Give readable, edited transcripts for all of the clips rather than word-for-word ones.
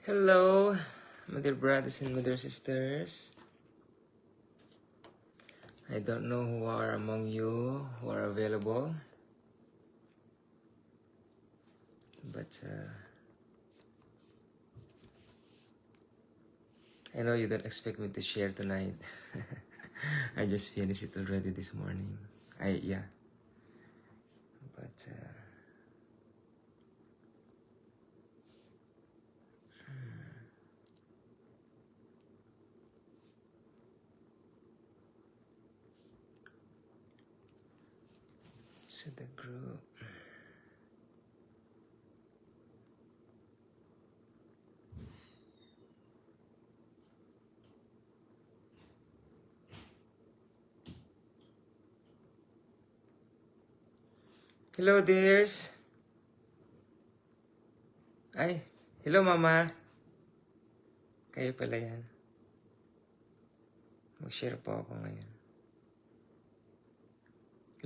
Hello, my dear brothers and my dear sisters. I don't know who are among you who are available, but I know you don't expect me to share tonight. I just finished it already this morning. But to the group. Hello, dears. Ay, hello, Mama. Kayo pala yan. Mag-share po ako ngayon.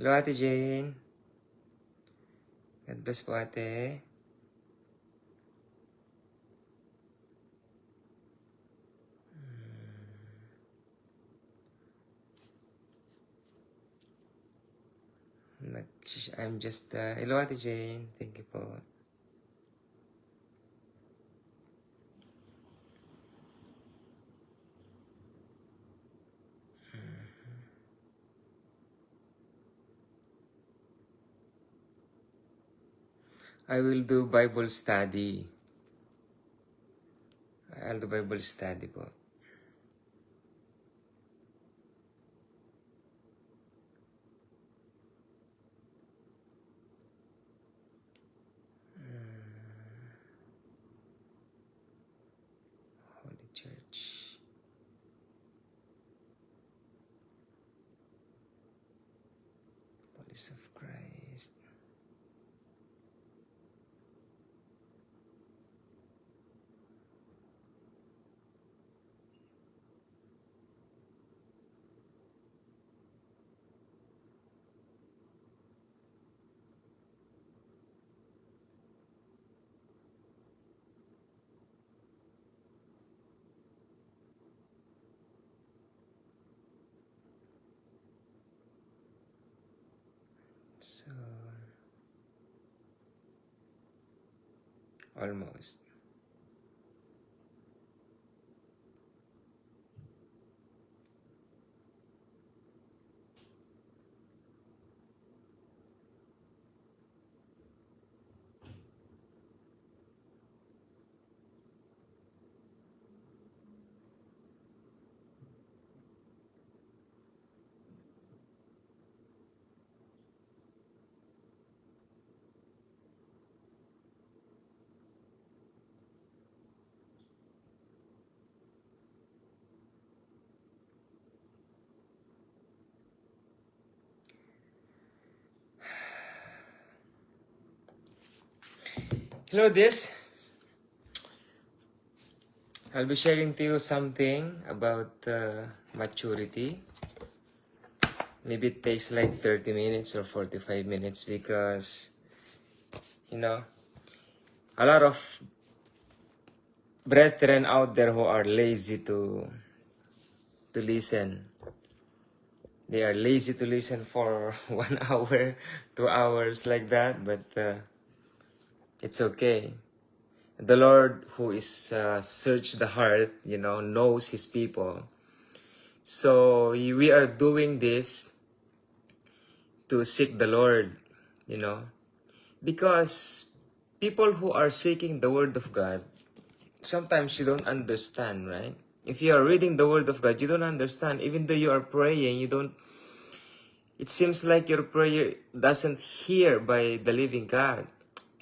Hello, Ate Jane. God bless po, Ate. I'm just, hello, Ate Jane. Thank you po. I will do Bible study. I'll do Bible study po. Holy Church. Police of Christ. So, almost. Hello, this. I'll be sharing to you something about maturity. Maybe it takes like 30 minutes or 45 minutes because, you know, a lot of brethren out there who are lazy to listen. They are lazy to listen for 1 hour, 2 hours like that, but it's okay. The Lord who is search the heart, knows His people. So we are doing this to seek the Lord, because people who are seeking the Word of God, sometimes you don't understand, right? If you are reading the Word of God, you don't understand. Even though you are praying, it seems like your prayer doesn't hear by the living God.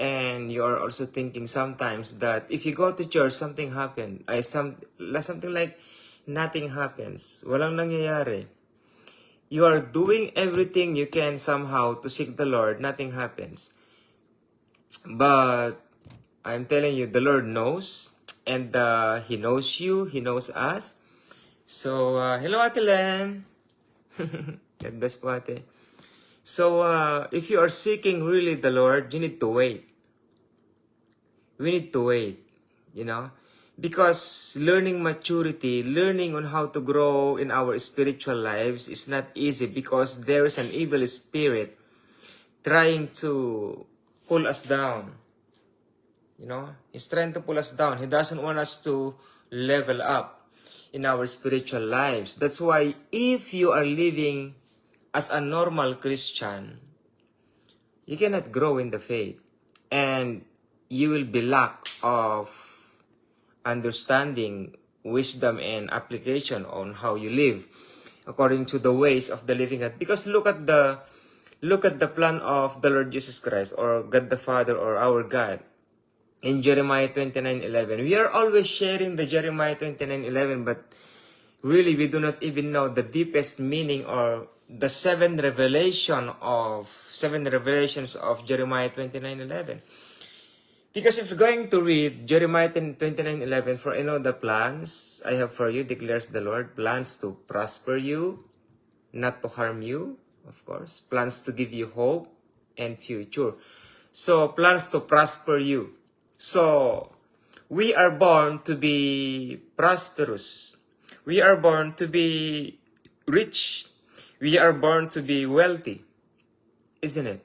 And you are also thinking sometimes that if you go to church, something happened. Something like nothing happens. Walang nangyayari. You are doing everything you can somehow to seek the Lord. Nothing happens. But I'm telling you, the Lord knows. And He knows you. He knows us. So, hello, Ate Len. God bless po, Ate. So, if you are seeking really the Lord, you need to wait. We need to wait, Because learning maturity, learning on how to grow in our spiritual lives is not easy because there is an evil spirit trying to pull us down. You know, he's trying to pull us down. He doesn't want us to level up in our spiritual lives. That's why if you are living as a normal Christian, you cannot grow in the faith. And you will be lack of understanding, wisdom, and application on how you live according to the ways of the living God. Because look at the plan of the Lord Jesus Christ, or God the Father, or our God. In Jeremiah 29:11, we are always sharing the Jeremiah 29:11, but really we do not even know the deepest meaning or the seven revelations of Jeremiah 29:11. Because if you're going to read Jeremiah 29:11, for I know the plans I have for you, declares the Lord, plans to prosper you, not to harm you, of course, plans to give you hope and future. So, plans to prosper you. So, we are born to be prosperous. We are born to be rich. We are born to be wealthy. Isn't it?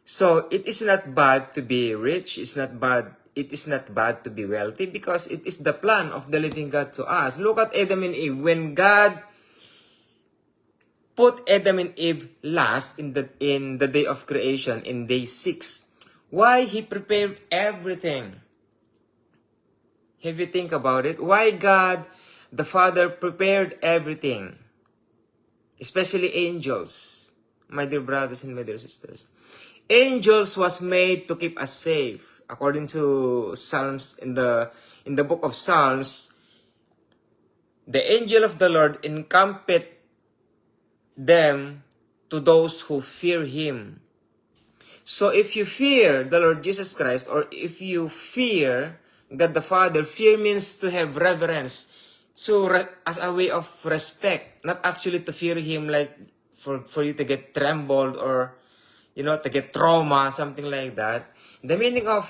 So, it is not bad to be rich. It is not bad to be wealthy because it is the plan of the living God to us. Look at Adam and Eve. When God put Adam and Eve last in the day of creation, in day 6, why He prepared everything? Have you think about it? Why God, the Father, prepared everything? Especially angels, my dear brothers and my dear sisters. Angels was made to keep us safe. According to Psalms, in the book of Psalms, the angel of the Lord encampeth them to those who fear Him. So if you fear the Lord Jesus Christ, or if you fear God the Father, fear means to have reverence, so as a way of respect, not actually to fear Him like for you to get trembled or to get trauma, something like that. The meaning of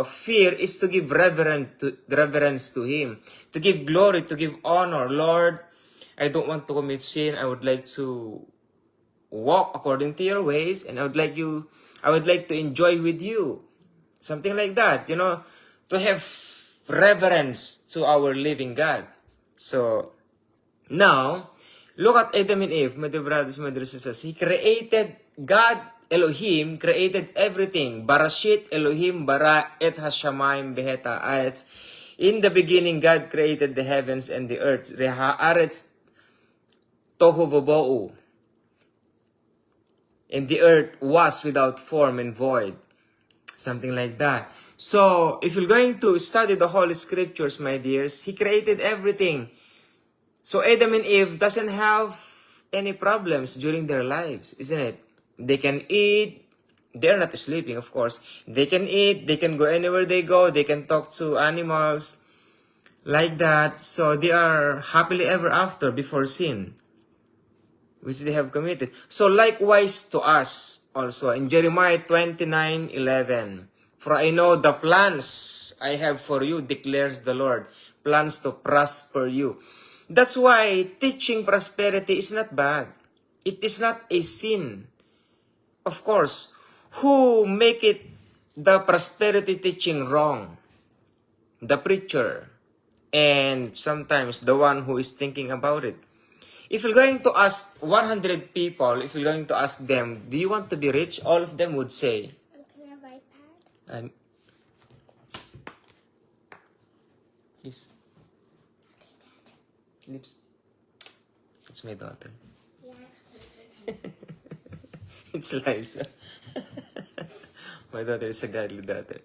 fear is to give reverence to Him, to give glory, to give honor. Lord, I don't want to commit sin. I would like to walk according to your ways, and I would like to enjoy with you. Something like that, to have reverence to our living God. So, now, look at Adam and Eve, my dear brothers, my dear sisters. God Elohim created everything. Barashit Elohim bara et hashamayim beheta aretz. In the beginning, God created the heavens and the earth. Reha aretz tohu vobou. And the earth was without form and void. Something like that. So, if you're going to study the Holy Scriptures, my dears, He created everything. So, Adam and Eve doesn't have any problems during their lives, isn't it? They can eat. They're not sleeping, of course. They can eat. They can go anywhere they go. They can talk to animals like that. So, they are happily ever after before sin, which they have committed. So likewise to us also in Jeremiah 29:11, for I know the plans I have for you, declares the Lord, plans to prosper you. That's why teaching prosperity is not bad. It is not a sin. Of course, who make it the prosperity teaching wrong? The preacher, and sometimes the one who is thinking about it. If you're going to ask 100 people, if you're going to ask them, do you want to be rich? All of them would say, Can I have iPad? Please. Lips. It's my daughter. Yeah. It's Liza. My daughter is a godly daughter.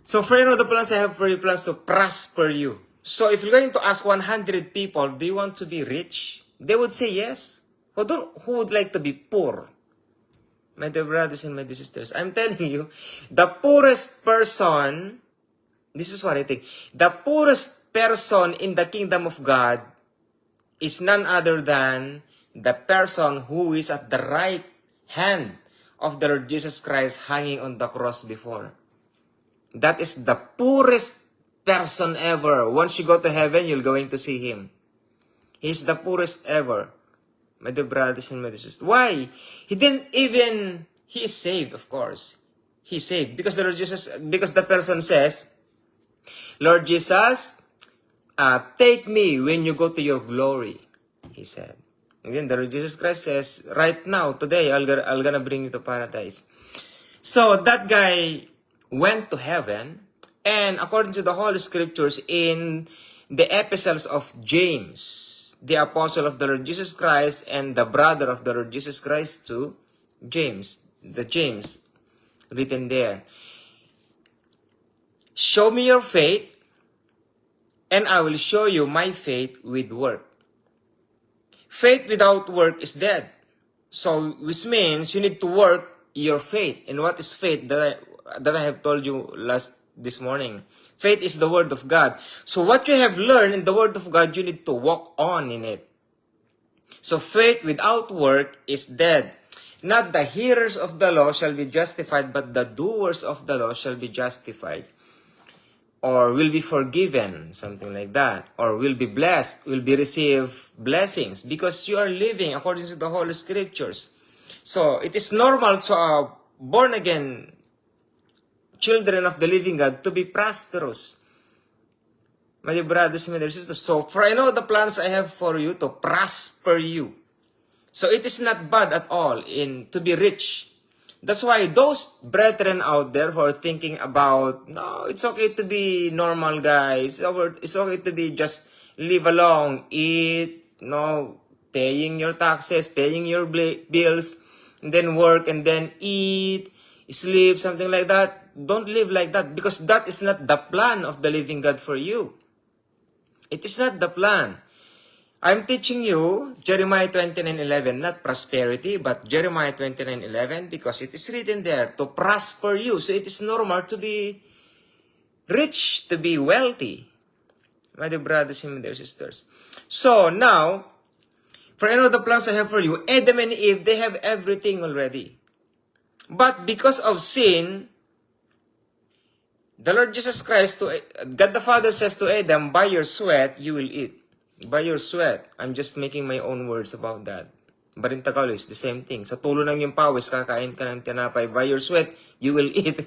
So for the plans I have for you, plans to prosper you. So if you're going to ask 100 people, do you want to be rich? They would say yes. Who would like to be poor? My dear brothers and my dear sisters, I'm telling you, the poorest person, this is what I think, the poorest person in the kingdom of God is none other than the person who is at the right hand of the Lord Jesus Christ hanging on the cross before. That is the poorest person ever. Once you go to heaven, you're going to see him. He's the poorest ever. My dear brothers and my dear sisters. Why? He is saved, of course. He's saved. Because the person says, Lord Jesus, take me when you go to your glory, he said. And then the Lord Jesus Christ says, right now, today, I'll gonna bring you to paradise. So that guy went to heaven, and according to the Holy Scriptures, in the epistles of James, the apostle of the Lord Jesus Christ and the brother of the Lord Jesus Christ to James, the James written there, show me your faith, and I will show you my faith with work. Faith without work is dead. So, which means you need to work your faith. And what is faith that I have told you this morning? Faith is the word of God. So what you have learned in the word of God, you need to walk on in it. So faith without work is dead. Not the hearers of the law shall be justified, but the doers of the law shall be justified. Or will be forgiven, something like that. Or will be blessed, will be receive blessings. Because you are living according to the Holy Scriptures. So, it is normal to born-again children of the living God to be prosperous. My dear brothers and my dear sisters. So, for I know the plans I have for you to prosper you. So, it is not bad at all to be rich. That's why those brethren out there who are thinking about, no, it's okay to be normal, guys. It's okay to be just live along, eat, paying your taxes, paying your bills, and then work, and then eat, sleep, something like that. Don't live like that, because that is not the plan of the living God for you. It is not the plan. I'm teaching you Jeremiah 29:11, not prosperity, but Jeremiah 29:11, because it is written there to prosper you. So it is normal to be rich, to be wealthy. My dear brothers and my dear sisters. So now, for I know the plans I have for you, Adam and Eve, they have everything already. But because of sin, the Lord Jesus Christ, God the Father says to Adam, by your sweat, you will eat. By your sweat. I'm just making my own words about that. But in Tagalog, it's the same thing. Sa tulo ng iyong pawis, kakain ka ng tinapay. By your sweat, you will eat.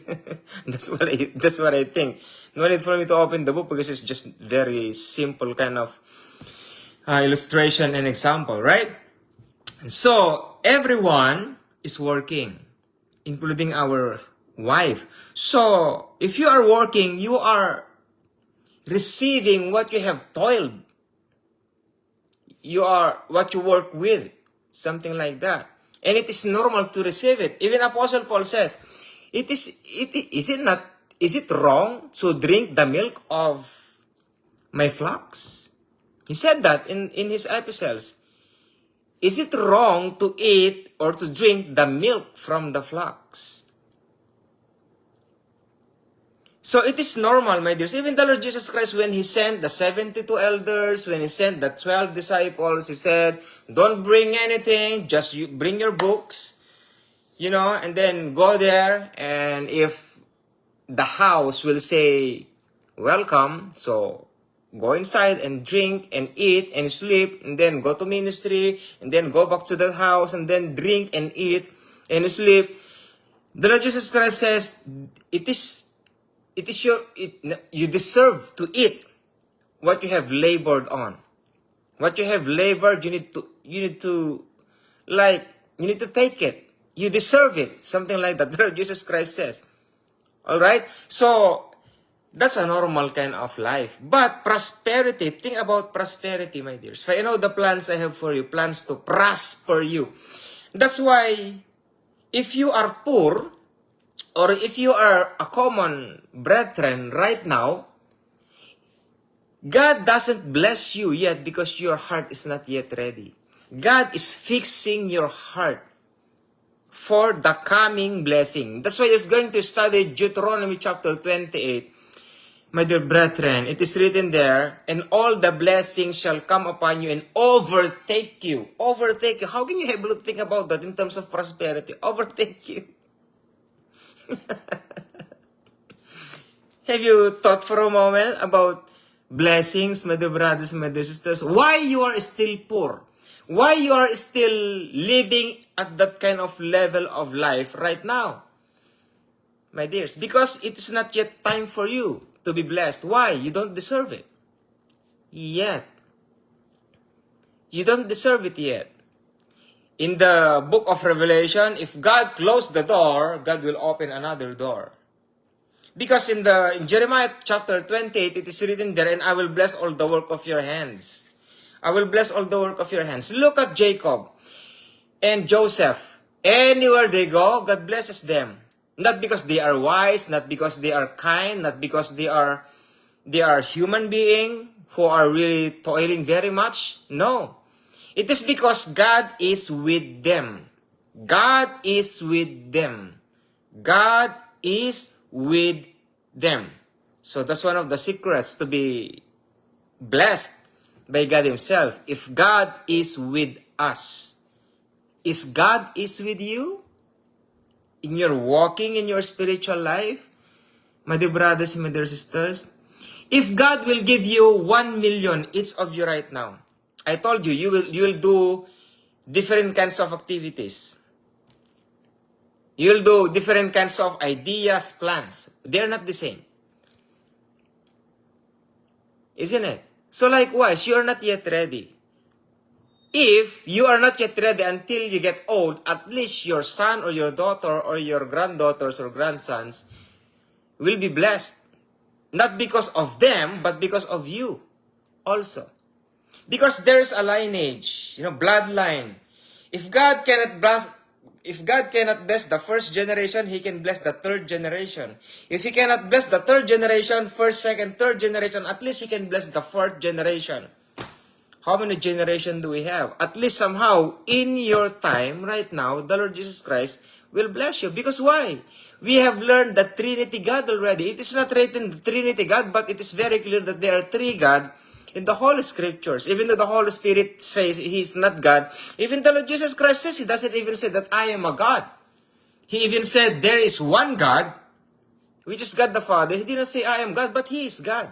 That's what I think. No need for me to open the book because it's just very simple kind of illustration and example, right? So, everyone is working, including our wife. So, if you are working, you are receiving what you have toiled. You are what you work with. Something like that. And it is normal to receive it. Even Apostle Paul says, is it wrong to drink the milk of my flocks? He said that in his epistles. Is it wrong to eat or to drink the milk from the flocks? So it is normal, my dears. Even the Lord Jesus Christ, when He sent the 72 elders, when He sent the 12 disciples, He said, don't bring anything, just bring your books, and then go there. And if the house will say, welcome, so go inside and drink and eat and sleep, and then go to ministry, and then go back to the house, and then drink and eat and sleep. The Lord Jesus Christ says, you deserve to eat what you have labored on. What you have labored, you need to take it. You deserve it. Something like that. The Lord Jesus Christ says. Alright? So, that's a normal kind of life. But prosperity, think about prosperity, my dears. For I know the plans I have for you, plans to prosper you. That's why, if you are poor, or if you are a common brethren right now, God doesn't bless you yet because your heart is not yet ready. God is fixing your heart for the coming blessing. That's why if you're going to study Deuteronomy chapter 28, my dear brethren, it is written there, and all the blessings shall come upon you and overtake you. Overtake you. How can you able to think about that in terms of prosperity? Overtake you. Have you thought for a moment about blessings, my dear brothers and my dear sisters? Why you are still poor? Why you are still living at that kind of level of life right now? My dears, because it is not yet time for you to be blessed. Why? You don't deserve it yet. You don't deserve it yet. In the book of Revelation, if God closed the door, God will open another door. Because in Jeremiah chapter 28, it is written there, and I will bless all the work of your hands. I will bless all the work of your hands. Look at Jacob and Joseph. Anywhere they go, God blesses them. Not because they are wise, not because they are kind, not because they are human being who are really toiling very much. No. It is because God is with them. God is with them. God is with them. So that's one of the secrets to be blessed by God Himself. If God is with us, is God is with you in your walking in your spiritual life, my dear brothers and my dear sisters? If God will give you 1 million each of you right now, I told you, you will do different kinds of activities. You'll do different kinds of ideas, plans. They're not the same. Isn't it? So likewise, you are not yet ready. If you are not yet ready until you get old, at least your son or your daughter or your granddaughters or grandsons will be blessed. Not because of them, but because of you also. Because there's a lineage, bloodline. If God cannot bless the first generation, He can bless the third generation. If He cannot bless the third generation, first, second, third generation, at least He can bless the fourth generation. How many generations do we have? At least somehow, in your time, right now, the Lord Jesus Christ will bless you. Because why? We have learned the Trinity God already. It is not written the Trinity God, but it is very clear that there are three God in the Holy Scriptures. Even though the Holy Spirit says He is not God, even the Lord Jesus Christ says He doesn't even say that I am a God. He even said there is one God, which is God the Father. He didn't say I am God, but He is God.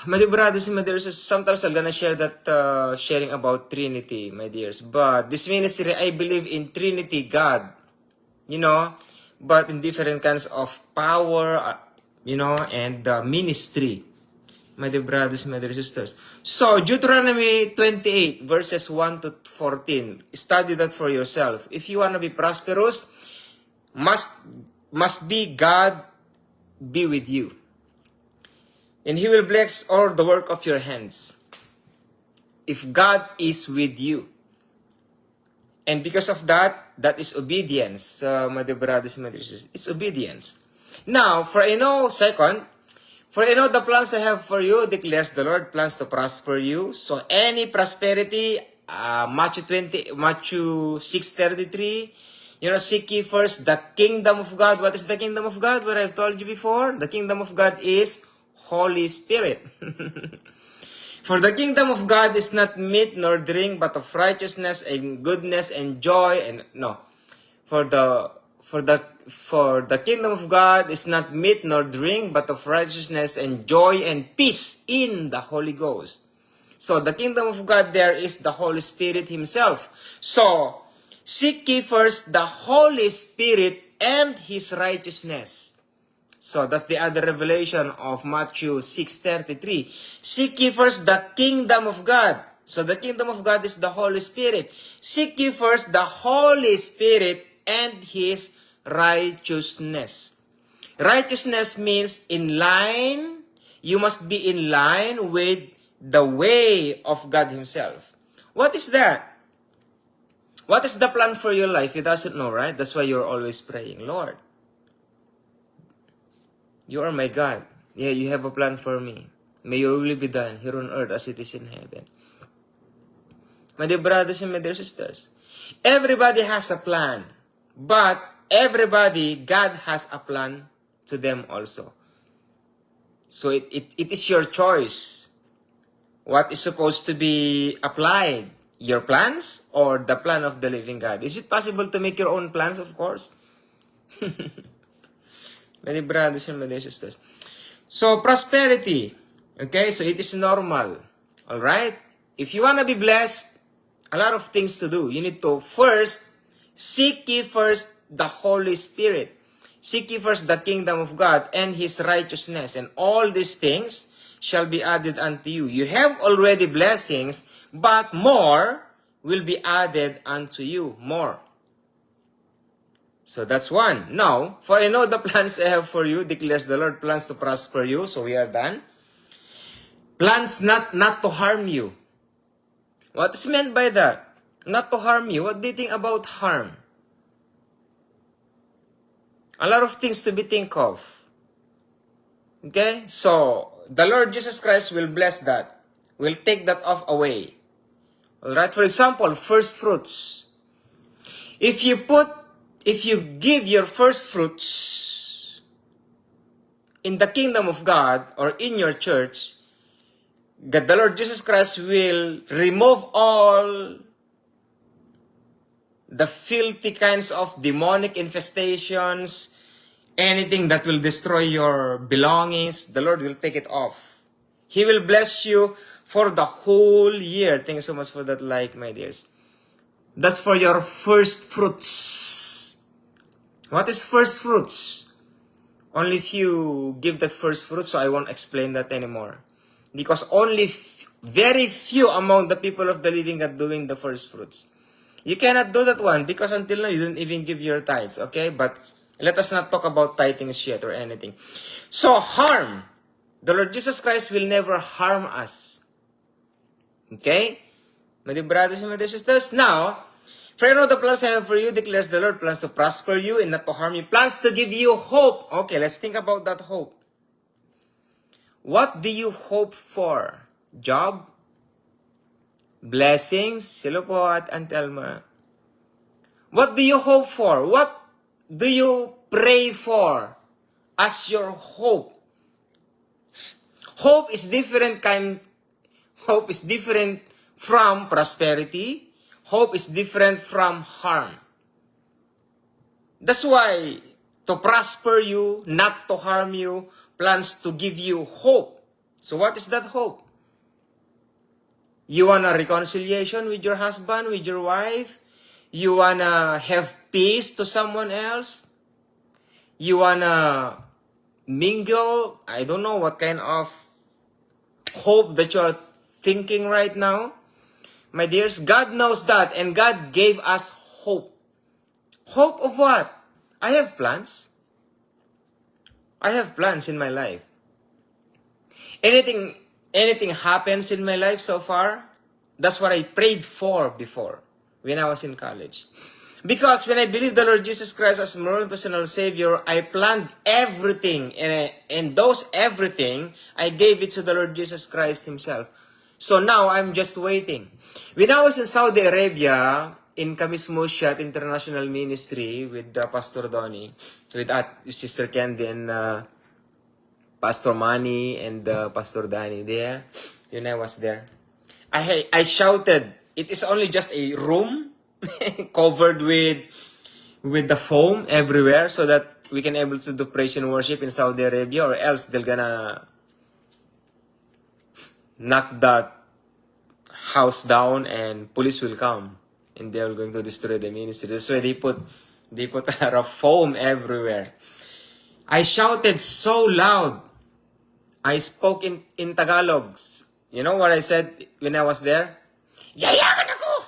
My dear brothers and my dears, sometimes I'm gonna share that sharing about Trinity, my dears. But this ministry, I believe in Trinity God, but in different kinds of power, and ministry. My dear brothers and my dear sisters. So, Deuteronomy 28, verses 1 to 14. Study that for yourself. If you want to be prosperous, must be God be with you. And He will bless all the work of your hands. If God is with you. And because of that, that is obedience, my dear brothers and my dear sisters. It's obedience. Now, for I know the plans I have for you, declares the Lord, plans to prosper you. So any prosperity, Matthew 6:33, seek ye first the kingdom of God. What is the kingdom of God? What I've told you before, the kingdom of God is Holy Spirit. For the kingdom of God is not meat nor drink, but of righteousness and goodness and joy. For the kingdom of God is not meat nor drink, but of righteousness and joy and peace in the Holy Ghost. So the kingdom of God there is the Holy Spirit Himself. So seek ye first the Holy Spirit and His righteousness. So that's the other revelation of Matthew 6:33. Seek ye first the kingdom of God. So the kingdom of God is the Holy Spirit. Seek ye first the Holy Spirit and His righteousness. Righteousness means in line. You must be in line with the way of God Himself. What is that? What is the plan for your life? You doesn't know, right? That's why you're always praying, Lord, You are my God. Yeah, you have a plan for me. May your will be done here on earth as it is in heaven. My dear brothers and my dear sisters, everybody has a plan. But God has a plan to them also. So it is your choice. What is supposed to be applied? Your plans or the plan of the living God? Is it possible to make your own plans? Of course. My dear brothers and my dear sisters. So, prosperity. Okay, so it is normal. Alright? If you want to be blessed, a lot of things to do. You need to first, seek ye first the Holy Spirit. Seek ye first the kingdom of God and His righteousness. And all these things shall be added unto you. You have already blessings, but more will be added unto you. More. So that's one. Now, for I know the plans I have for you, declares the Lord, plans to prosper you. So we are done. Plans not to harm you. What is meant by that? Not to harm you. What do you think about harm? A lot of things to be think of. Okay? So, the Lord Jesus Christ will bless that. Will take that off away. Alright? For example, first fruits. If you give your first fruits in the kingdom of God or in your church, God, the Lord Jesus Christ will remove all the filthy kinds of demonic infestations, anything that will destroy your belongings. The Lord will take it off. He will bless you for the whole year. Thank you so much for that like, my dears. That's for your first fruits. What is first fruits? Only if you give that first fruit, so I won't explain that anymore. Because only very few among the people of the living God doing the first fruits. You cannot do that one because until now you didn't even give your tithes, okay? But let us not talk about tithings yet or anything. So harm. The Lord Jesus Christ will never harm us. Okay? My dear brothers and my dear sisters, now, for I know the plans I have for you, declares the Lord, plans to prosper you and not to harm you, plans to give you hope. Okay, let's think about that hope. What do you hope for? Job? Blessings? Hello po at Antelma. What do you hope for? What do you pray for as your hope? Hope is different from prosperity. Hope is different from harm. That's why to prosper you, not to harm you, plans to give you hope. So what is that hope? You want a reconciliation with your husband, with your wife? You want to have peace to someone else? You want to mingle? I don't know what kind of hope that you are thinking right now. My dears, God knows that and God gave us hope. Hope of what? I have plans. I have plans in my life. Anything happens in my life so far, that's what I prayed for before when I was in college. Because when I believed the Lord Jesus Christ as my own personal Savior, I planned everything. And those everything, I gave it to the Lord Jesus Christ Himself. So now, I'm just waiting. When I was in Saudi Arabia, in Kamis Mushat International Ministry with Pastor Donnie, with Sister Candy and Pastor Manny and Pastor Danny there, when I was there, I shouted. It is only just a room covered with the foam everywhere so that we can able to do praise and worship in Saudi Arabia, or else they're gonna knock that house down and police will come and they are going to destroy the ministry. That's why they put a lot of foam everywhere. I shouted so loud. I spoke in Tagalog. You know what I said when I was there? Yayaman ako!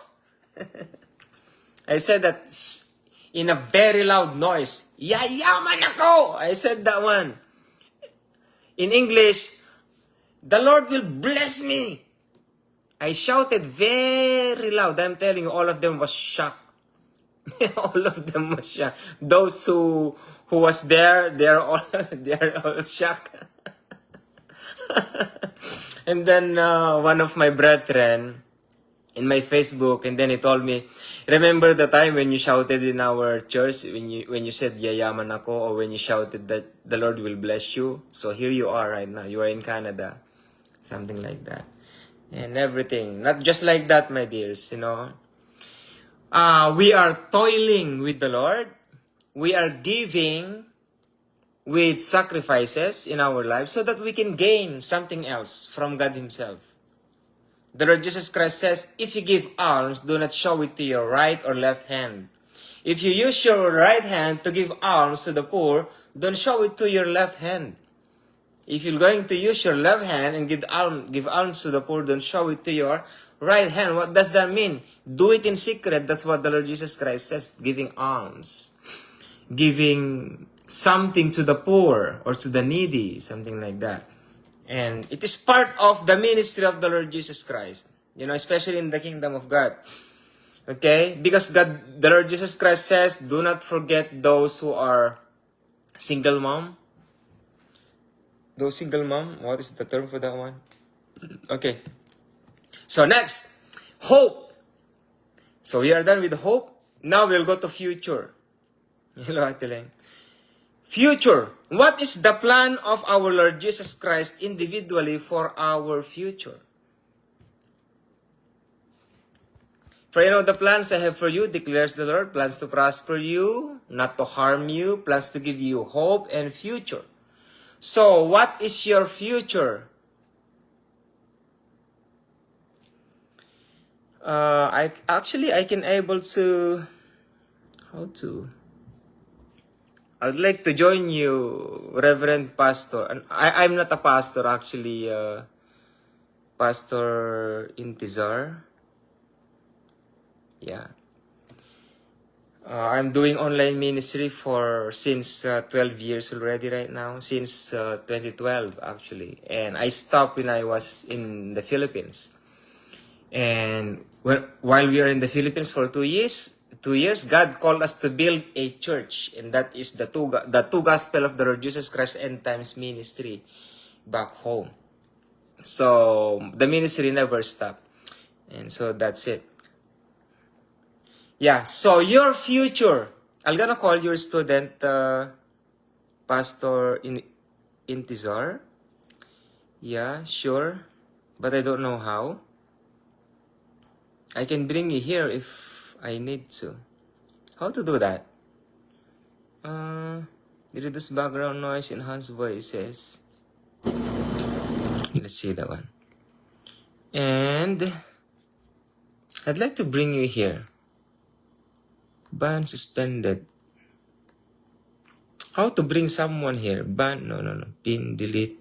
I said that in a very loud noise. Yayaman ako! I said that one. In English, the Lord will bless me. I shouted very loud. I'm telling you, all of them was shocked. All of them was shocked. Those who was there, they're all shocked. And then one of my brethren in my Facebook, and then he told me, remember the time when you shouted in our church, when you said yayaman ako, or when you shouted that the Lord will bless you? So here you are right now. You are in Canada. Something like that. And everything. Not just like that, my dears, you know. We are toiling with the Lord. We are giving with sacrifices in our lives so that we can gain something else from God Himself. The Lord Jesus Christ says, if you give alms, do not show it to your right or left hand. If you use your right hand to give alms to the poor, don't show it to your left hand. If you're going to use your left hand and give alms to the poor, don't show it to your right hand. What does that mean? Do it in secret. That's what the Lord Jesus Christ says, giving alms. Giving something to the poor or to the needy, something like that. And it is part of the ministry of the Lord Jesus Christ. Especially in the kingdom of God. Okay? Because the Lord Jesus Christ says, do not forget those who are single mom. Those single mom, what is the term for that one? Okay. So next, hope. So we are done with hope. Now we'll go to future. Hello, Ate. Future. What is the plan of our Lord Jesus Christ individually for our future? For the plans I have for you, declares the Lord, plans to prosper you, not to harm you, plans to give you hope and future. So, what is your future? I can able to, I'd like to join you, Reverend Pastor. And I'm not a pastor, actually, Pastor Intizar. Yeah. I'm doing online ministry since 12 years already right now. Since 2012, actually. And I stopped when I was in the Philippines. And while we are in the Philippines for 2 years, God called us to build a church, and that is the two gospel of the Lord Jesus Christ End Times ministry back home. So the ministry never stopped, and so that's it. Yeah. So your future, I'm gonna call your student Pastor Intizar. Yeah, sure, but I don't know how. I can bring you here if I need to. How to do that? Reduce background noise, enhance voices. Let's see that one. And I'd like to bring you here. Ban suspended. How to bring someone here? Ban, no. Pin, delete.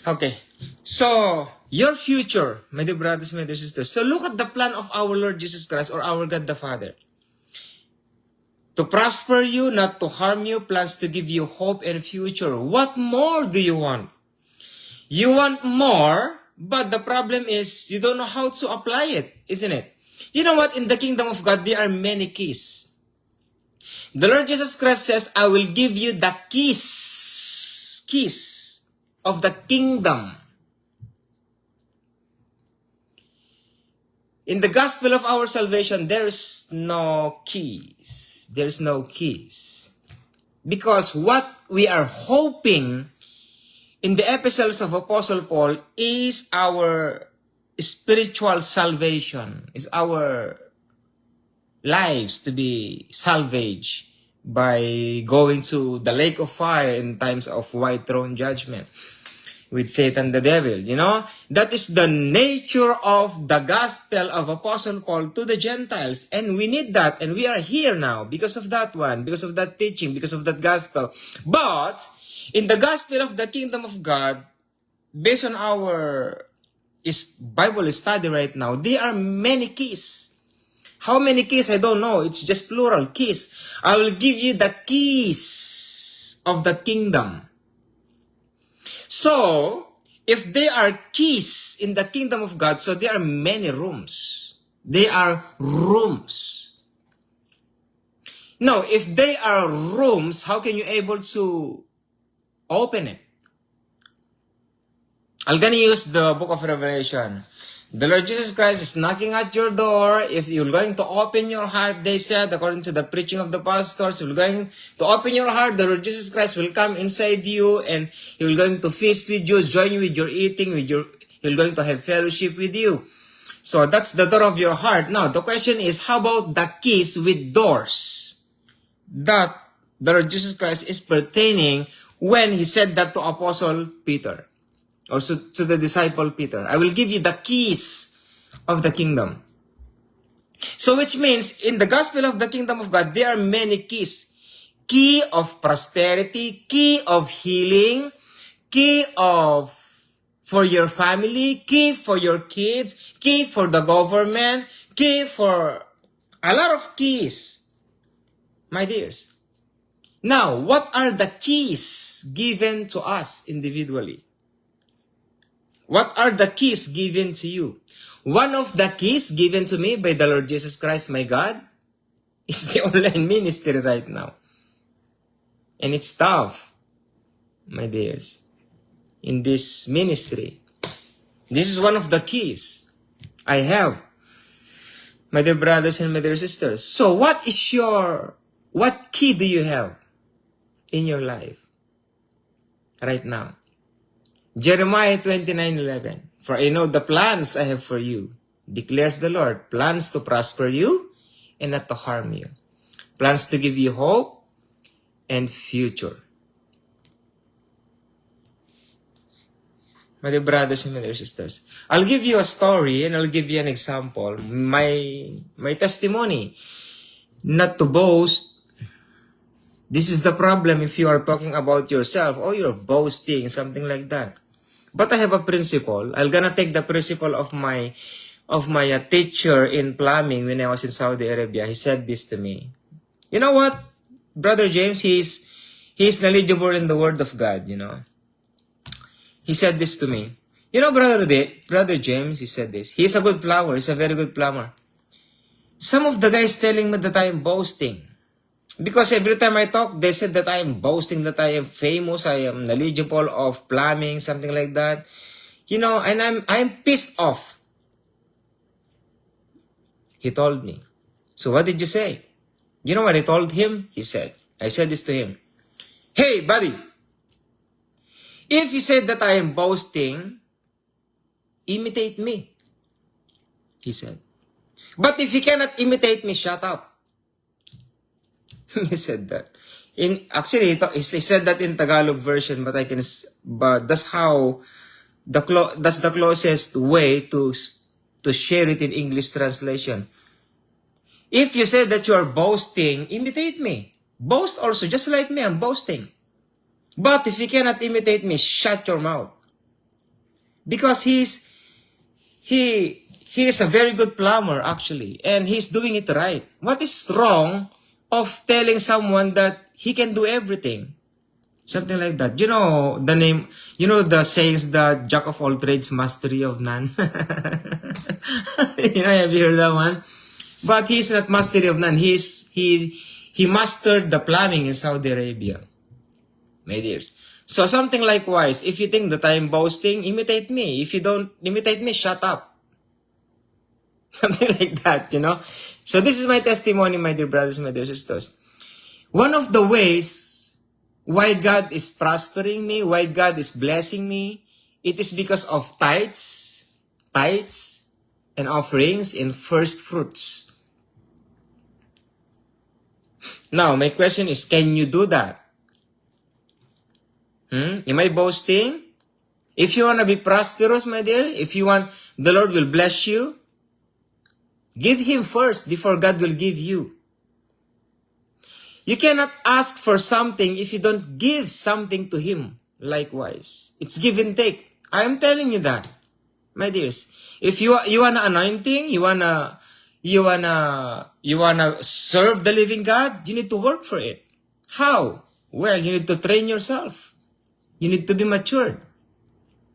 Okay. So, your future, my dear brothers, my dear sisters. So, look at the plan of our Lord Jesus Christ or our God the Father. To prosper you, not to harm you, plans to give you hope and future. What more do you want? You want more, but the problem is you don't know how to apply it, isn't it? You know what? In the kingdom of God, there are many keys. The Lord Jesus Christ says, I will give you the keys of the kingdom. In the gospel of our salvation, there's no keys. There's no keys. Because what we are hoping in the epistles of Apostle Paul is our spiritual salvation, is our lives to be salvaged by going to the lake of fire in times of white throne judgment with Satan the devil. That is the nature of the gospel of Apostle Paul to the Gentiles, and we need that, and we are here now because of that one, because of that teaching, because of that gospel. But in the gospel of the kingdom of God, based on our Bible study right now, there are many keys. How many keys? I don't know. It's just plural, keys. I will give you the keys of the kingdom. So, if there are keys in the kingdom of God, so there are many rooms. They are rooms. Now, if they are rooms, how can you able to open it? I'm gonna use the book of Revelation. The Lord Jesus Christ is knocking at your door. If you're going to open your heart, they said, according to the preaching of the pastors, you're going to open your heart, the Lord Jesus Christ will come inside you and He will going to feast with you, join you with your eating, He'll going to have fellowship with you. So that's the door of your heart. Now, the question is, how about the keys with doors that the Lord Jesus Christ is pertaining when He said that to Apostle Peter, or to the disciple Peter. I will give you the keys of the kingdom. So which means, in the gospel of the kingdom of God, there are many keys. Key of prosperity, key of healing, key for your family, key for your kids, key for the government, key for a lot of keys, my dears. Now, what are the keys given to us individually? What are the keys given to you? One of the keys given to me by the Lord Jesus Christ, my God, is the online ministry right now. And it's tough, my dears, in this ministry. This is one of the keys I have, my dear brothers and my dear sisters. So what key do you have in your life right now? Jeremiah 29:11. For I know the plans I have for you, declares the Lord, plans to prosper you and not to harm you, plans to give you hope and future. My dear brothers and my dear sisters, I'll give you a story and I'll give you an example. My testimony, not to boast. This is the problem if you are talking about yourself or you're boasting, something like that. But I have a principle. I'm gonna take the principle of my teacher in plumbing when I was in Saudi Arabia. He said this to me. You know what, Brother James, he's knowledgeable in the Word of God, you know. He said this to me. You know, Brother James, he said this. He's a good plumber. He's a very good plumber. Some of the guys telling me that I am boasting. Because every time I talk, they said that I am boasting, that I am famous, I am knowledgeable of plumbing, something like that. You know, and I'm pissed off. He told me. So what did you say? You know what I told him? I said this to him. Hey, buddy. If you said that I am boasting, imitate me. He said. But if you cannot imitate me, shut up. He said that. Actually, he said that in Tagalog version, but that's how that's the closest way to share it in English translation. If you say that you are boasting, imitate me. Boast also, just like me, I'm boasting. But if you cannot imitate me, shut your mouth. Because he is a very good plumber, actually, and he's doing it right. What is wrong of telling someone that he can do everything? Something like that. You know the sayings, the jack of all trades, mastery of none. You know, have you heard that one? But he's not mastery of none. He mastered the plumbing in Saudi Arabia, my dears. So something likewise, if you think that I am boasting, imitate me. If you don't imitate me, shut up. Something like that, you know. So this is my testimony, my dear brothers and my dear sisters. One of the ways why God is prospering me, why God is blessing me, it is because of tithes and offerings in first fruits. Now, my question is, can you do that? Am I boasting? If you want to be prosperous, my dear, if you want, the Lord will bless you, give Him first before God will give you. You cannot ask for something if you don't give something to Him. Likewise, it's give and take. I am telling you that, my dears. If you want anointing, you wanna serve the living God, you need to work for it. How? Well, you need to train yourself. You need to be matured.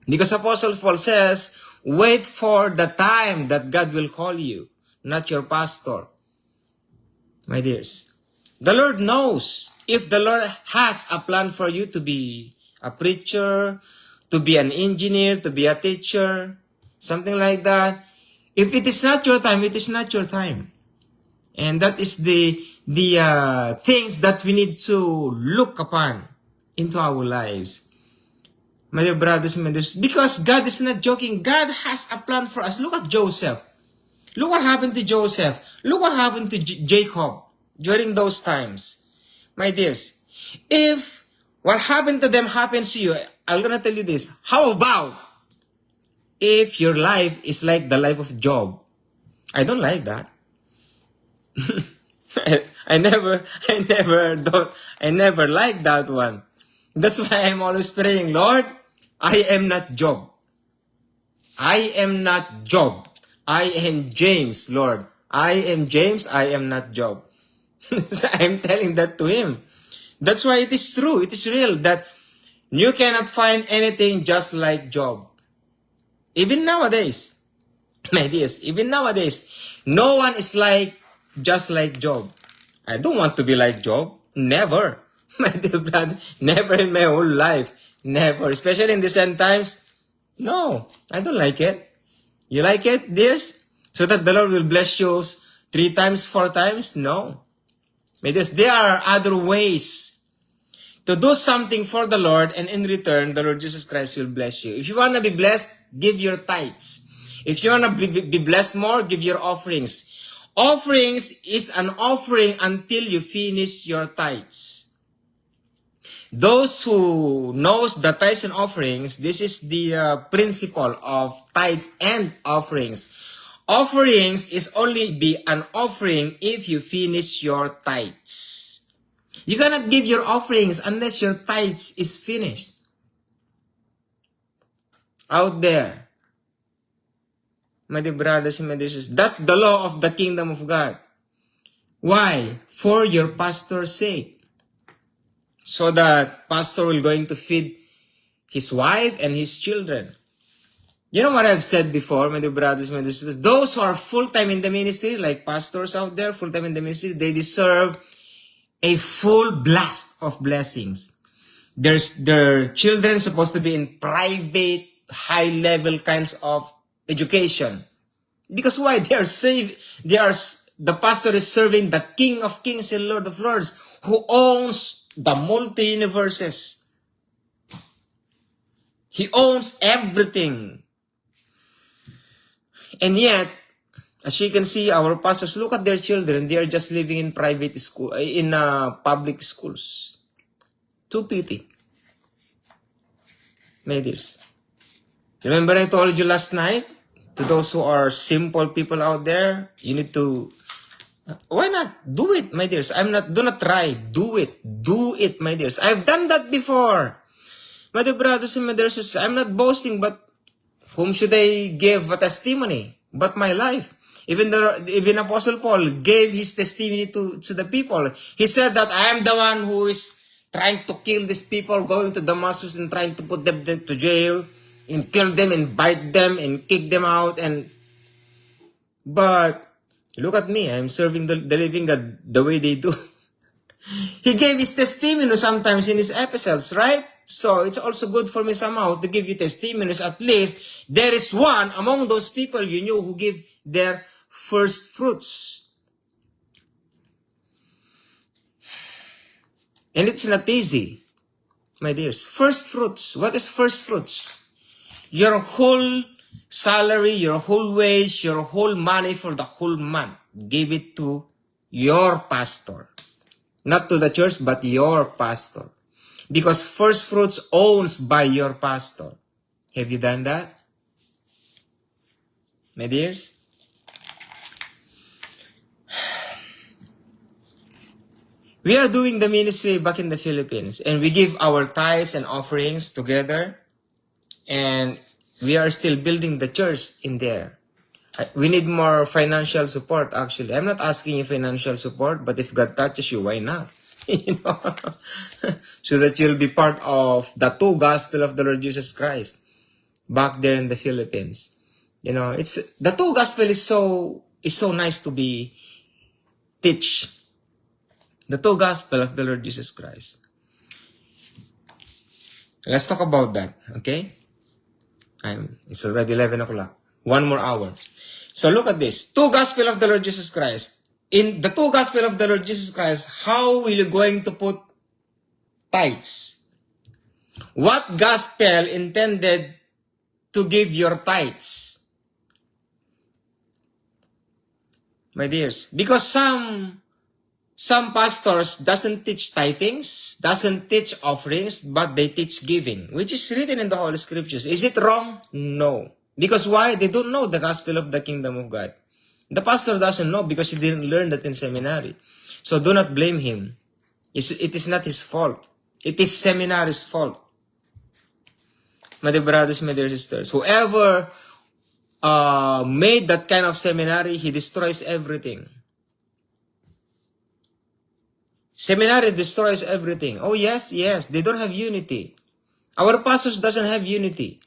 Because Apostle Paul says, wait for the time that God will call you, not your pastor. My dears, the Lord knows if the Lord has a plan for you to be a preacher, to be an engineer, to be a teacher, something like that. If it is not your time, it is not your time. And that is the things that we need to look upon into our lives. My dear brothers and sisters, because God is not joking. God has a plan for us. Look at Joseph. Look what happened to Joseph. Look what happened to Jacob during those times. My dears, if what happened to them happens to you, I'm gonna tell you this. How about if your life is like the life of Job? I don't like that. I never liked that one. That's why I'm always praying, Lord, I am not Job. I am not Job. I am James, Lord. I am James, I am not Job. So I'm telling that to him. That's why it is true, it is real that you cannot find anything just like Job. Even nowadays, my dears, even nowadays, no one is just like Job. I don't want to be like Job. Never. My dear brother, never in my whole life. Never. Especially in these end times. No, I don't like it. You like it, dears? So that the Lord will bless you 3 times, 4 times? No. My dears, there are other ways to do something for the Lord, and in return, the Lord Jesus Christ will bless you. If you want to be blessed, give your tithes. If you want to be blessed more, give your offerings. Offerings is an offering until you finish your tithes. Those who knows the tithes and offerings, this is the principle of tithes and offerings. Offerings is only be an offering if you finish your tithes. You cannot give your offerings unless your tithes is finished. Out there. My dear brothers and my dear sisters, that's the law of the kingdom of God. Why? For your pastor's sake. So that pastor will going to feed his wife and his children. You know what I've said before, my dear brothers and my dear sisters? Those who are full-time in the ministry, like pastors out there, full-time in the ministry, they deserve a full blast of blessings. Their children supposed to be in private, high-level kinds of education. Because why? The pastor is serving the King of Kings and Lord of Lords, who owns the multi-universes. He owns everything. And yet, as you can see, our pastors, look at their children. They are just living in private school, in public schools. Too pity. My dears. Remember I told you last night, to those who are simple people out there, you need to, why not? Do it, my dears. Do not try. Do it. Do it, my dears. I've done that before. My dear brothers and my dear sisters, I'm not boasting, but whom should I give a testimony but my life? Even Apostle Paul gave his testimony to the people. He said that I am the one who is trying to kill these people, going to Damascus and trying to put them to jail, and kill them and bite them and kick them out. But look at me, I'm serving the living God the way they do. He gave his testimony sometimes in his epistles, right? So it's also good for me somehow to give you testimonies. At least there is one among those people you knew who give their first fruits. And it's not easy, my dears. First fruits. What is first fruits? Your whole salary, your whole wage, your whole money for the whole month. Give it to your pastor. Not to the church, but your pastor. Because first fruits owns by your pastor. Have you done that? My dears? We are doing the ministry back in the Philippines. And we give our tithes and offerings together. And we are still building the church in there. We need more financial support, actually. I'm not asking you financial support, but if God touches you, why not? You know, so that you'll be part of the true gospel of the Lord Jesus Christ back there in the Philippines. You know, it's the true gospel is so nice to be teach. The true gospel of the Lord Jesus Christ. Let's talk about that, okay? It's already 11 o'clock. 1 more hour. So look at this. True gospel of the Lord Jesus Christ. In the true gospel of the Lord Jesus Christ, how will you going to put tithes? What gospel intended to give your tithes? My dears, because some some pastors doesn't teach tithings, doesn't teach offerings, but they teach giving, which is written in the Holy Scriptures. Is it wrong? No. Because why? They don't know the gospel of the kingdom of God. The pastor doesn't know because he didn't learn that in seminary. So do not blame him. It is not his fault. It is seminary's fault. My dear brothers, my dear sisters, whoever made that kind of seminary, he destroys everything. Seminary destroys everything. Oh yes, they don't have unity. Our pastors doesn't have unity.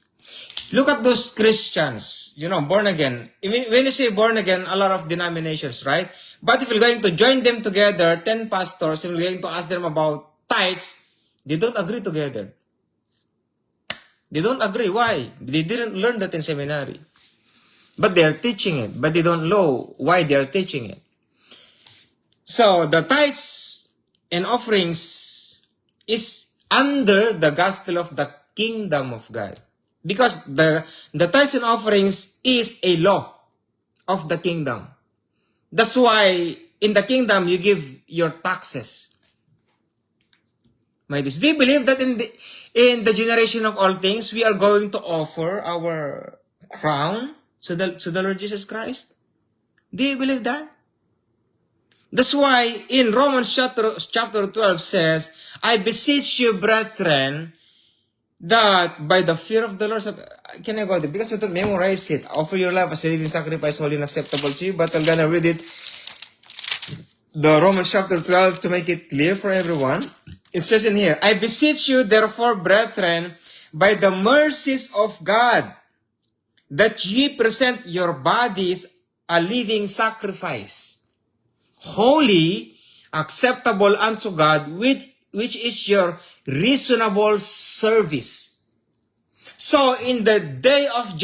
Look at those Christians, born again. When you say born again, a lot of denominations, right? But if you're going to join them together, 10 pastors, and you're going to ask them about tithes, they don't agree together. They don't agree. Why? They didn't learn that in seminary. But they are teaching it, but they don't know why they are teaching it. So, the tithes and offerings is under the gospel of the kingdom of God. Because the tithes and offerings is a law of the kingdom. That's why in the kingdom you give your taxes. My dears, do you believe that in the generation of all things we are going to offer our crown to the Lord Jesus Christ? Do you believe that? That's why in Romans chapter 12 says, I beseech you, brethren, that by the fear of the Lord, can I go there? Because I don't memorize it. Offer your life as a living sacrifice, holy and acceptable to you. But I'm gonna read it, the Romans chapter 12, to make it clear for everyone. It says in here, I beseech you, therefore, brethren, by the mercies of God, that ye present your bodies a living sacrifice, holy, acceptable unto God, which is your reasonable service. So, in the day of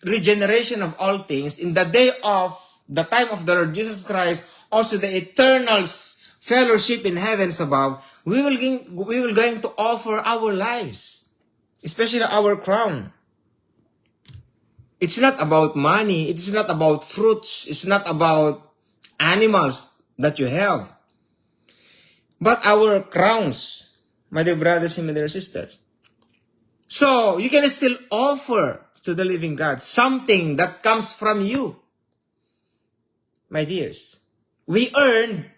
regeneration of all things, in the day of the time of the Lord Jesus Christ, also the eternal fellowship in heavens above, we will going to offer our lives, especially our crown. It's not about money. It's not about fruits. It's not about animals that you have. But our crowns, my dear brothers and my dear sisters. So, you can still offer to the living God something that comes from you. My dears, we earned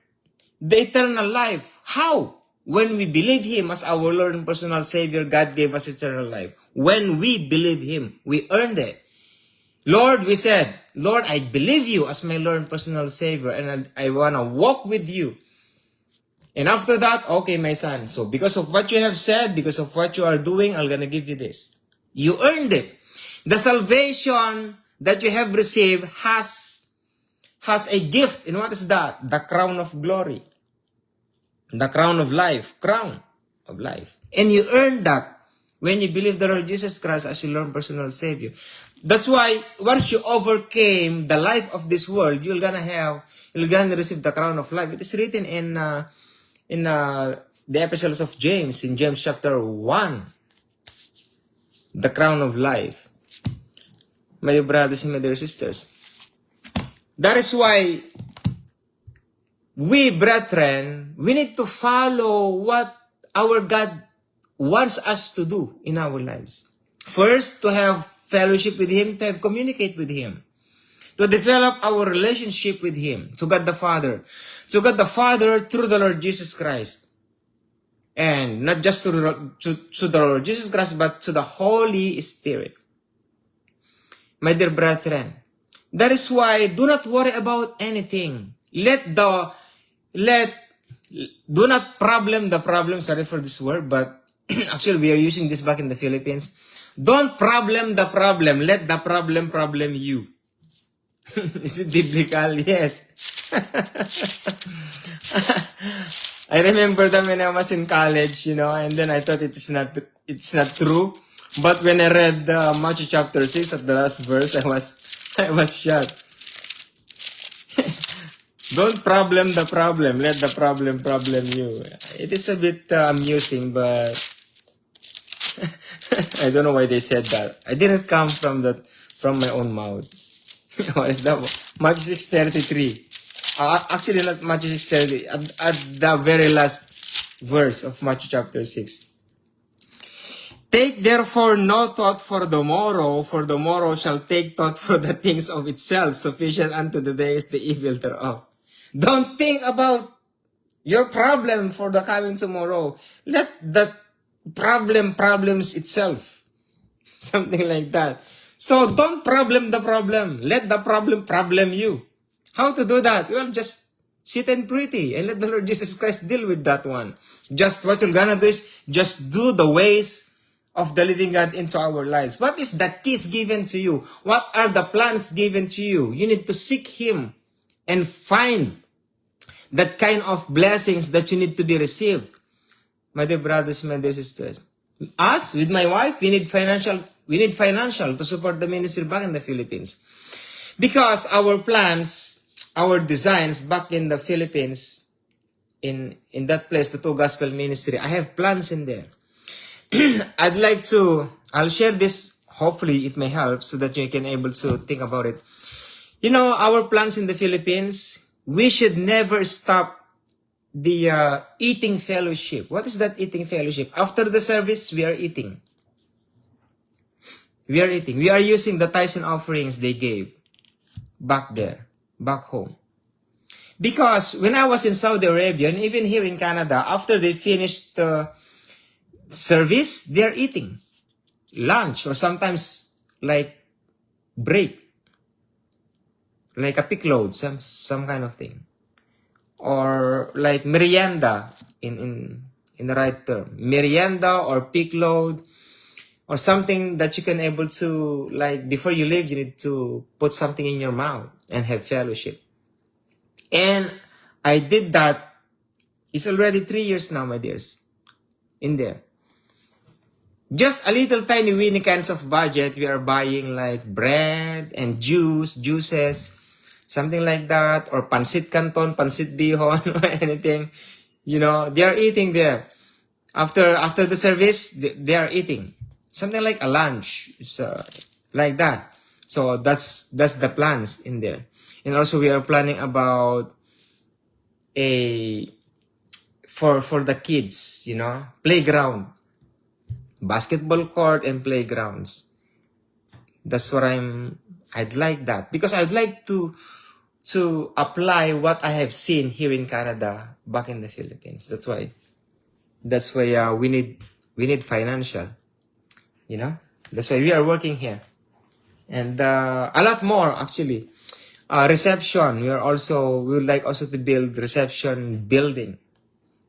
the eternal life. How? When we believe Him as our Lord and personal Savior, God gave us eternal life. When we believe Him, we earned it. Lord, we said, Lord, I believe you as my Lord and personal Savior, and I want to walk with you. And after that, okay, my son, so because of what you have said, because of what you are doing, I'm going to give you this. You earned it. The salvation that you have received has a gift. And what is that? The crown of glory. The crown of life. Crown of life. And you earned that when you believe the Lord Jesus Christ as your Lord and personal Savior. That's why once you overcame the life of this world, you're gonna receive the crown of life. It is written in the epistles of James, in James chapter 1, the crown of life. My dear brothers and my dear sisters, that is why we, brethren, we need to follow what our God wants us to do in our lives. First, to have fellowship with Him, to have communicate with Him, to develop our relationship with Him, to God the Father. To God the Father through the Lord Jesus Christ. And not just to the Lord Jesus Christ, but to the Holy Spirit. My dear brethren, that is why do not worry about anything. Do not problem the problem. Sorry for this word, but actually we are using this back in the Philippines. Don't problem the problem. Let the problem you. Is it biblical? Yes. I remember that when I was in college, and then I thought it's not true. But when I read Matthew chapter 6 at the last verse, I was shocked. Don't problem the problem. Let the problem you. It is a bit amusing, but I don't know why they said that. I didn't come from my own mouth. What is that? Matthew 6:33. Actually, not Matthew 6:30. At the very last verse of Matthew chapter 6. Take therefore no thought for the morrow shall take thought for the things of itself. Sufficient unto the day is the evil thereof. Don't think about your problem for the coming tomorrow. Let the problems itself. Something like that. So don't problem the problem. Let the problem you. How to do that? Well, just sit and pretty and let the Lord Jesus Christ deal with that one. Just what you're gonna do is just do the ways of the living God into our lives. What is the keys given to you? What are the plans given to you? You need to seek Him and find that kind of blessings that you need to be received. My dear brothers, my dear sisters. Us, with my wife, we need financial to support the ministry back in the Philippines. Because our plans, our designs back in the Philippines, in that place, the Two Gospel Ministry, I have plans in there. I'll share this, hopefully it may help so that you can able to think about it. You know, our plans in the Philippines, we should never stop the eating fellowship. What is that eating fellowship? After the service, we are eating. We are using the tithes and offerings they gave back there, back home. Because when I was in Saudi Arabia, and even here in Canada, after they finished the service, they're eating lunch or sometimes like break, like a pick load, some kind of thing, or like merienda in the right term, merienda or pick load, or something that you can able to, like, before you leave, you need to put something in your mouth and have fellowship. And I did that. It's already 3 years now, my dears, in there. Just a little tiny weeny kinds of budget. We are buying like bread and juices, something like that, or pancit canton, pancit bihon, or anything. You know, they are eating there. After the service, they are eating. Something like a lunch, like that. So that's the plans in there. And also we are planning about for the kids, you know, playground, basketball court and playgrounds. That's what I'd like that, because I'd like to apply what I have seen here in Canada back in the Philippines. That's why we need financial, you know. That's why we are working here, and a lot more actually. Reception. We would like also to build reception building,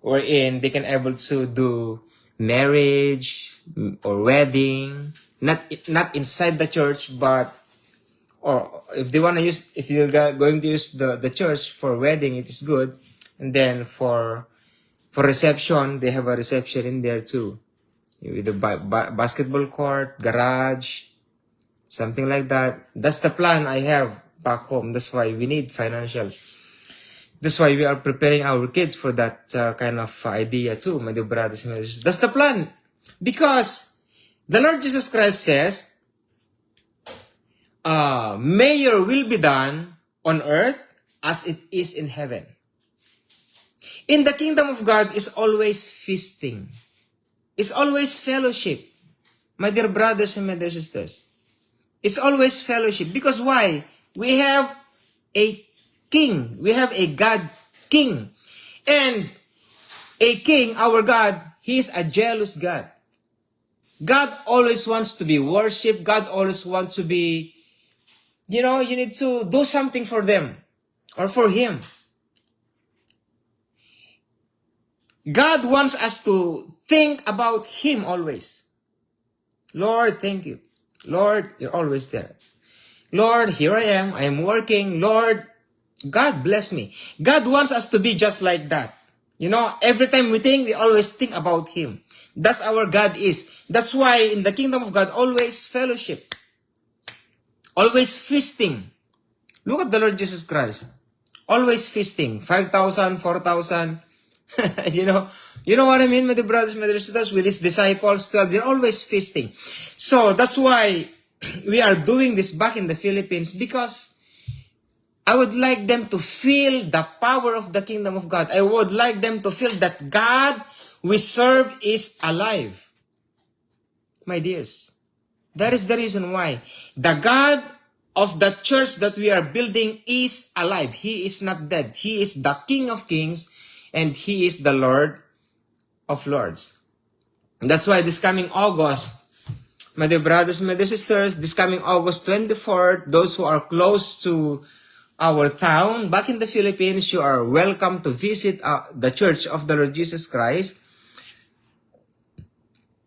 wherein they can able to do marriage or wedding, not inside the church, but, or if they want to use, if you're going to use the church for wedding, it is good. And then for reception, they have a reception in there too, with the basketball court, garage, something like that. That's the plan I have back home. That's why we need financial. That's why we are preparing our kids for that kind of idea too, my dear brothers and sisters. That's the plan. Because the Lord Jesus Christ says, may your will be done on earth as it is in heaven. In the kingdom of God is always feasting. It's always fellowship. My dear brothers and my dear sisters. It's always fellowship. Because why? We have a king. We have a God king. And a king, our God, He is a jealous God. God always wants to be worshipped. God always wants to be, you know, you need to do something for them or for Him. God wants us to think about Him always. Lord, thank you. Lord, you're always there. Lord, here I am working. Lord, God bless me. God wants us to be just like that. You know, every time we think, we always think about Him. That's our God is. That's why in the kingdom of God, always fellowship. Always feasting. Look at the Lord Jesus Christ. Always feasting. 5,000, 4,000. You know what I mean, my dear brothers, my dear sisters, with His disciples, 12, they're always feasting. So that's why we are doing this back in the Philippines, because I would like them to feel the power of the kingdom of God. I would like them to feel that God we serve is alive. My dears, that is the reason why. The God of the church that we are building is alive. He is not dead. He is the King of Kings and He is the Lord of Lords. That's why this coming August, my dear brothers, my dear sisters, this coming August 24th, those who are close to our town, back in the Philippines, you are welcome to visit the Church of the Lord Jesus Christ.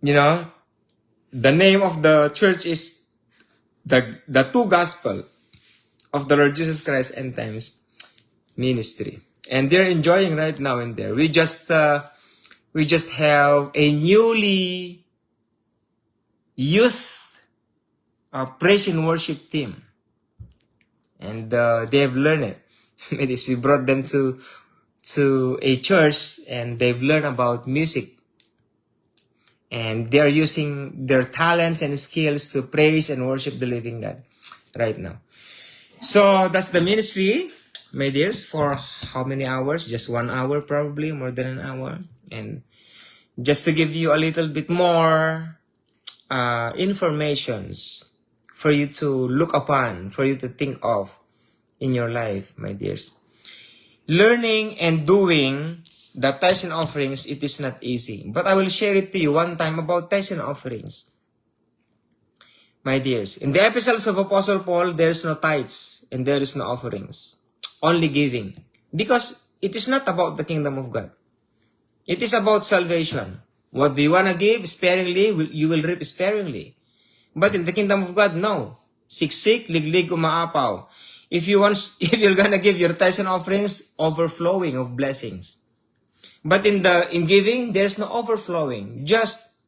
You know, the name of the church is the Two Gospel of the Lord Jesus Christ End Times Ministry. And they're enjoying right now in there. We just have a newly youth praise and worship team. And they have learned it. We brought them to a church and they've learned about music. And they are using their talents and skills to praise and worship the living God right now. So that's the ministry, my dears, for how many hours? Just 1 hour probably, more than an hour. And just to give you a little bit more informations for you to look upon, for you to think of in your life, my dears. Learning and doing the tithes and offerings, it is not easy. But I will share it to you one time about tithes and offerings. My dears, in the epistles of Apostle Paul, there is no tithes and there is no offerings. Only giving. Because it is not about the kingdom of God. It is about salvation. What do you want to give sparingly, you will reap sparingly. But in the kingdom of God, no. Siksik, liglig, umaapaw. If you're gonna give your tithes and offerings, overflowing of blessings. But in giving, there's no overflowing. Just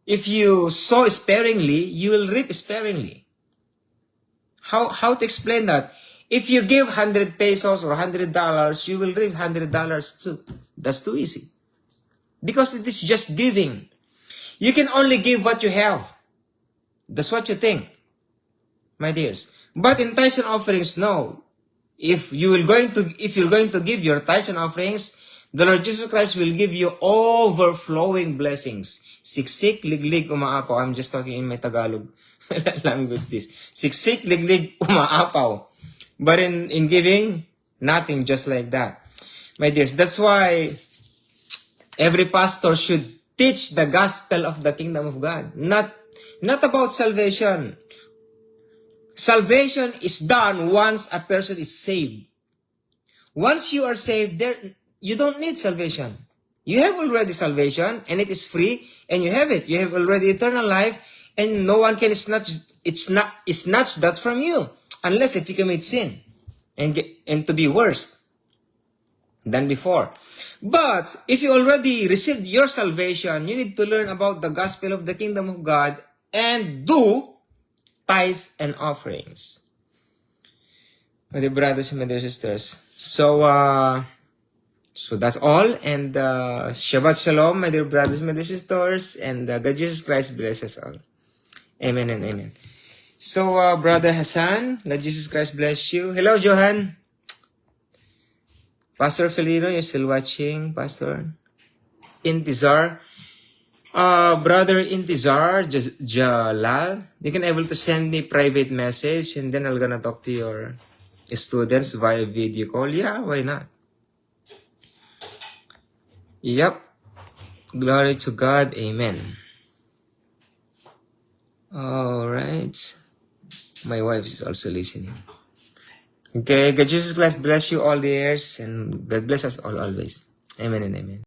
if you sow sparingly, you will reap sparingly. How to explain that? If you give 100 pesos or $100, you will reap $100 too. That's too easy. Because it is just giving. You can only give what you have. That's what you think, my dears. But in tithes and offerings, no. If you're going to give your tithes and offerings, the Lord Jesus Christ will give you overflowing blessings. Siksik, liglig, umaapaw. I'm just talking in my Tagalog language this. Siksik, liglig, umaapaw. But in giving, nothing, just like that. My dears, that's why every pastor should teach the gospel of the kingdom of God. Not about salvation. Salvation is done once a person is saved. Once you are saved, you don't need salvation. You have already salvation, and it is free, and you have it. You have already eternal life, and no one can snatch that from you, unless if you commit sin, and to be worse than before. But if you already received your salvation, you need to learn about the gospel of the kingdom of God and do tithes and offerings. My dear brothers and my dear sisters. So that's all. And Shabbat Shalom, my dear brothers and my dear sisters. And God Jesus Christ bless us all. Amen and amen. So, Brother Hassan, God Jesus Christ bless you. Hello, Johan. Pastor Felino, you're still watching, Pastor. Intizar. Brother Intizar, Jalal, you can able to send me private message and then I'm gonna talk to your students via video call. Yeah, why not? Yep. Glory to God. Amen. All right. My wife is also listening. Okay, God Jesus Christ bless you all the years and God bless us all always. Amen and amen.